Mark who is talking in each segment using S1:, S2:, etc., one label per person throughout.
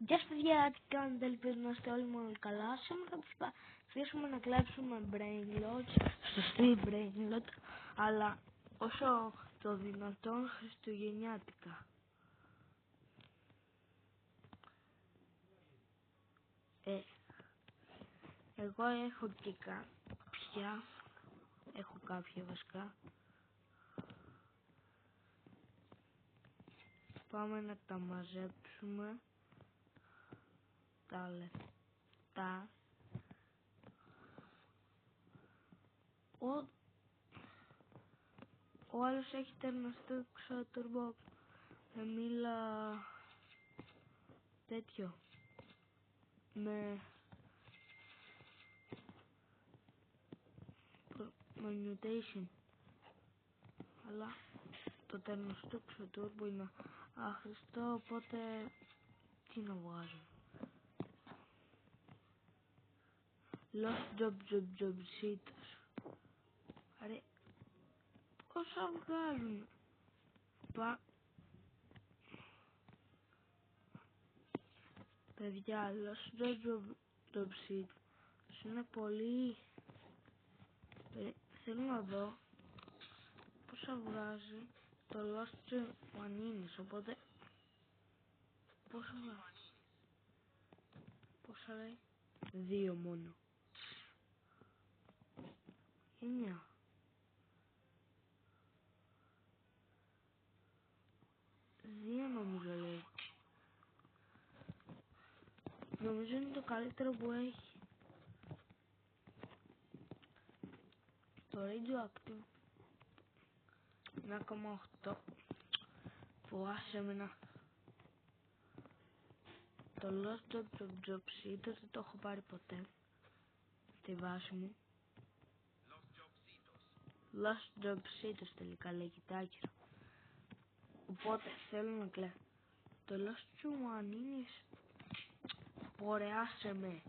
S1: Γεια σας παιδιά, τι κάνετε, ελπίζω να είστε όλοι μόνο καλά. Σήμερα θα προσπαθήσουμε να κλέψουμε brainlots στο Steel brainlot, αλλά όσο το δυνατόν χριστουγεννιάτικα. Εγώ έχω και κάποια βασικά. Πάμε να τα μαζέψουμε τα λεφτά. Ο άλλος έχει τερναστεί turbo με μίλα τέτοιο, με mutation, αλλά το τερνοστούξο turbo είναι άχρηστο, οπότε τι να βγάζω. Lost job seaters. Αρε, πόσα βγάζουν. Παιδιά, Lost job seaters είναι πολύ. Θέλω να δω πόσα βγάζει το Lost Manines, οπότε πόσα βγάζει. Πόσα λέει? 2 μόνο. 9. Δύο νομίζω λέει. Νομίζω είναι το καλύτερο που έχει. Το Radioactive 1,8. Φοβάσαι με να. Το Lost job seaters δεν το έχω πάρει ποτέ στη βάση μου. Lost job seaters τελικά λέγει τάκυρο. Οπότε θέλω να κλαίω. Το Lost Manines, πορεάσε με.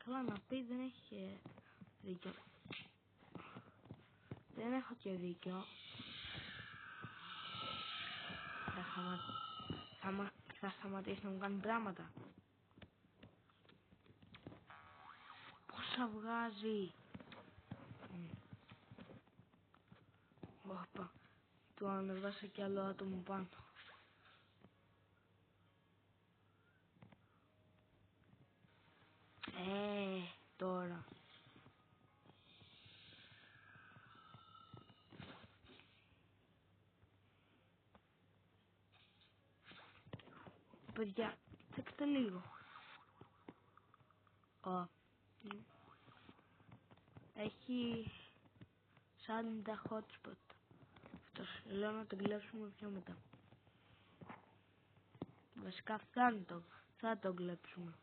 S1: Καλά να πει, δεν έχει δίκιο. Δεν έχω και δίκιο. Θα σταματήσει να μου κάνει πράγματα. Πόσα βγάζει. Όπα. Του ανεβάσα κι άλλο άτομο πάνω. Τώρα. Παιδιά, τσέξτε λίγο. Έχει σαν τα hotspot. Αυτός, λέω να τον κλέψουμε πιο μετά. Βασικά θα τον κλέψουμε.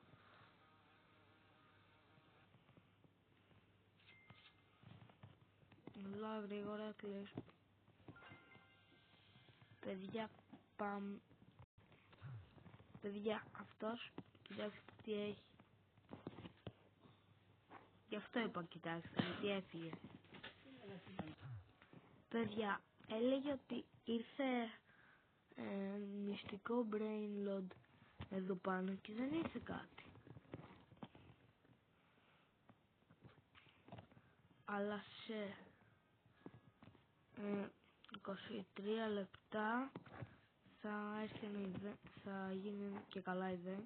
S1: Μιλάω γρήγορα, κλέψουμε. Παιδιά, πάμε. Παιδιά, αυτός, κοιτάξτε τι έχει. Γι' αυτό είπα κοιτάξτε, γιατί έφυγε. Παιδιά, έλεγε ότι ήρθε μυστικό brainload εδώ πάνω και δεν ήρθε κάτι. Αλλά σε 23 λεπτά θα έρθει θα γίνει και καλά ιδέα.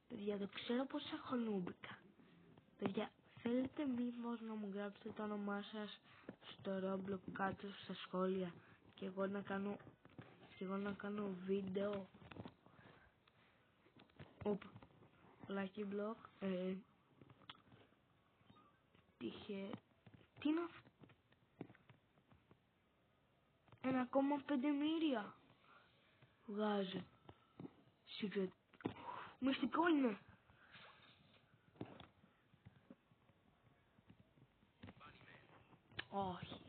S1: Παιδιά, δεν ξέρω πως έχω νούμπικα. Παιδιά, θέλετε μήπως να μου γράψετε το όνομά σας στο Roblox κάτω στα σχόλια και εγώ να κάνω βίντεο. Lucky Block. Τι είναι αυτό? 1,5 μοίρια βγάζει. Secret. Μυστικό είναι. Όχι.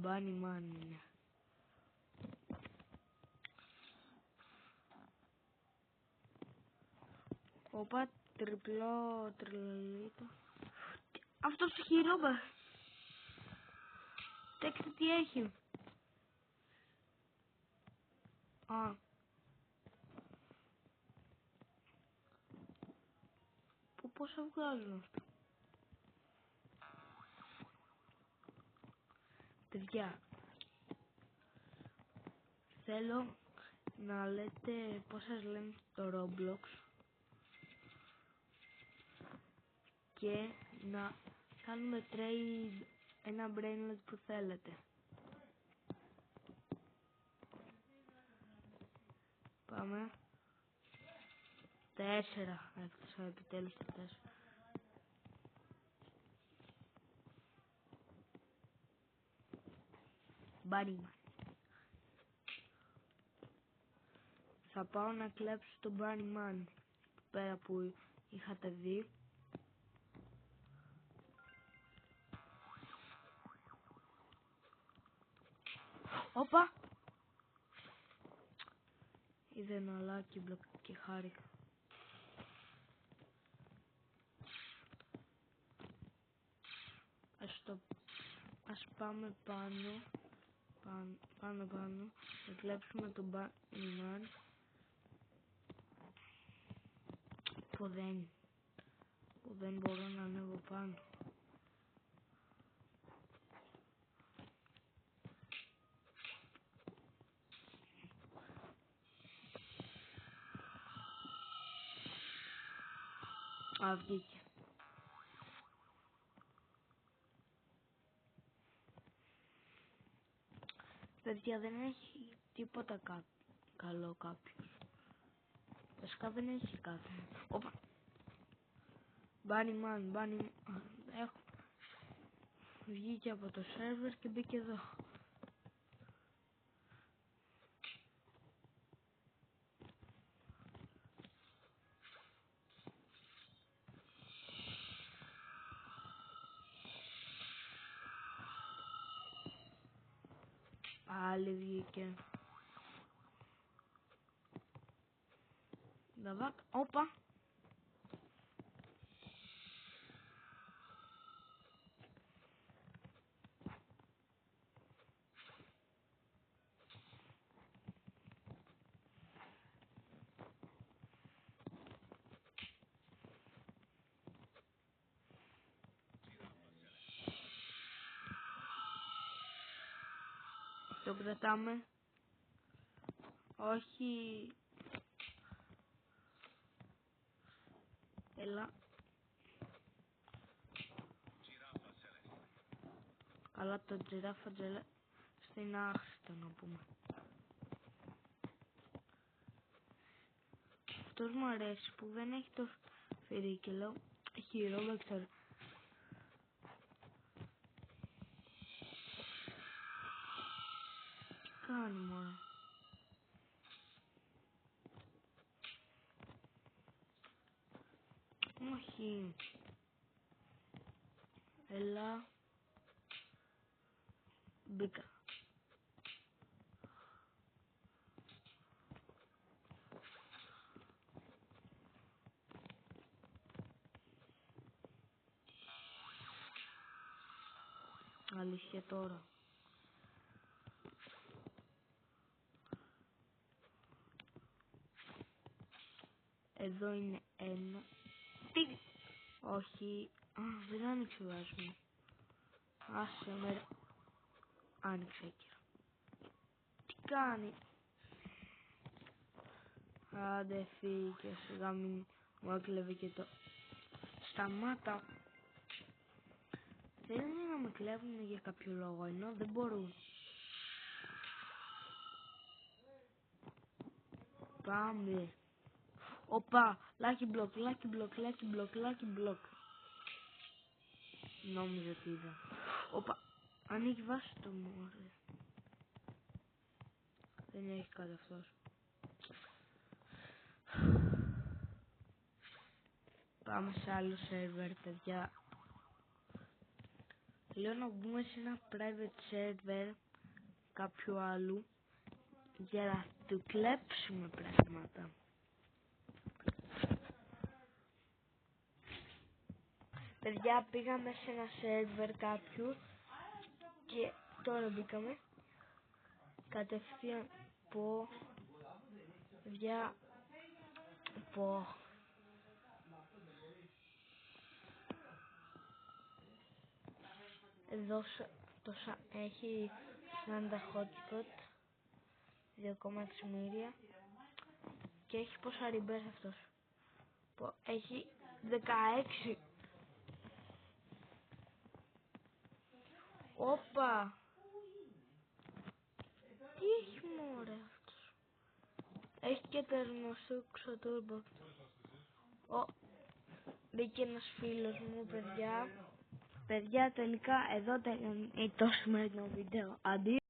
S1: Bunny Man είναι. Οπα, τριπλό τριλίτο. Αυτός έχει ρόμπα. Τέξτε τι έχει. Α. Πόσα βγάζουν αυτά. Παιδιά, θέλω να λέτε πώς σας λένε στο Roblox και να κάνουμε trade ένα brainlet που θέλετε. Πάμε. 4. Έφτασα επιτέλους το 4. Μπάνιμα. Θα πάω να κλέψω το Bunny Man πέρα που είχατε δει. Όπα! Είδε ένα λάκι μπλοκ και χάρηκα. Ας πάμε πάνω. Να κλέψουμε τον Bunny Man. Που δεν μπορώ να ανέβω πάνω. Α, βγήκε. Παιδιά, δεν έχει τίποτα καλό κάποιος. Βασικά δεν έχει κάτι. Όπα. Bunny Man. Έχω. Βγήκε από το σερβερ και μπήκε εδώ. Πάλι βγήκε. Δαβάκ. Όπα. Το κρατάμε. Όχι. Έλα. Αλλά το τζιράφα τζελέ στην άχρηστα να πούμε. Αυτός μου αρέσει που δεν έχει το φυρίκελο. Έχει ρόλεξερ. Τι κάνει μόνο. Όχι. Έλα. Μπήκα. Αλήθεια τώρα. Εδώ είναι ένα. Τι. Όχι. Α, δεν άνοιξε βάζουμε. Άσε με. Άνοιξε εκεί. Τι κάνει. Άντε φύγε σιγά μην μου έκλεβε και το. Σταμάτα. Θέλουν να με κλέβουν για κάποιο λόγο ενώ δεν μπορούν. Πάμε. Οπα. Lucky block. Νόμιζα ότι είδα. Οπα. Ανοίγει βάση το μωρέ. Δεν έχει κάτι αυτός. Πάμε σε άλλο σερβερ, παιδιά. Λέω να μπούμε σε ένα private server κάποιου άλλου για να του κλέψουμε πράγματα. Παιδιά, πήγαμε σε ένα σερβερ κάποιου και τώρα μπήκαμε. Κατευθείαν πω Παιδιά, πω. Εδώ τόσα έχει 40 hotspot, 2,6 εκατομμύρια και έχει πόσα ριμπές αυτός. Έχει 16. Όπα. Τι έχει μωρέ αυτός. Έχει και τερνοστούξο turbo. Μπήκε ένας φίλος μου, παιδιά. Παιδιά, τελικά εδώ τελειώνει το σημερινό βίντεο. Αντί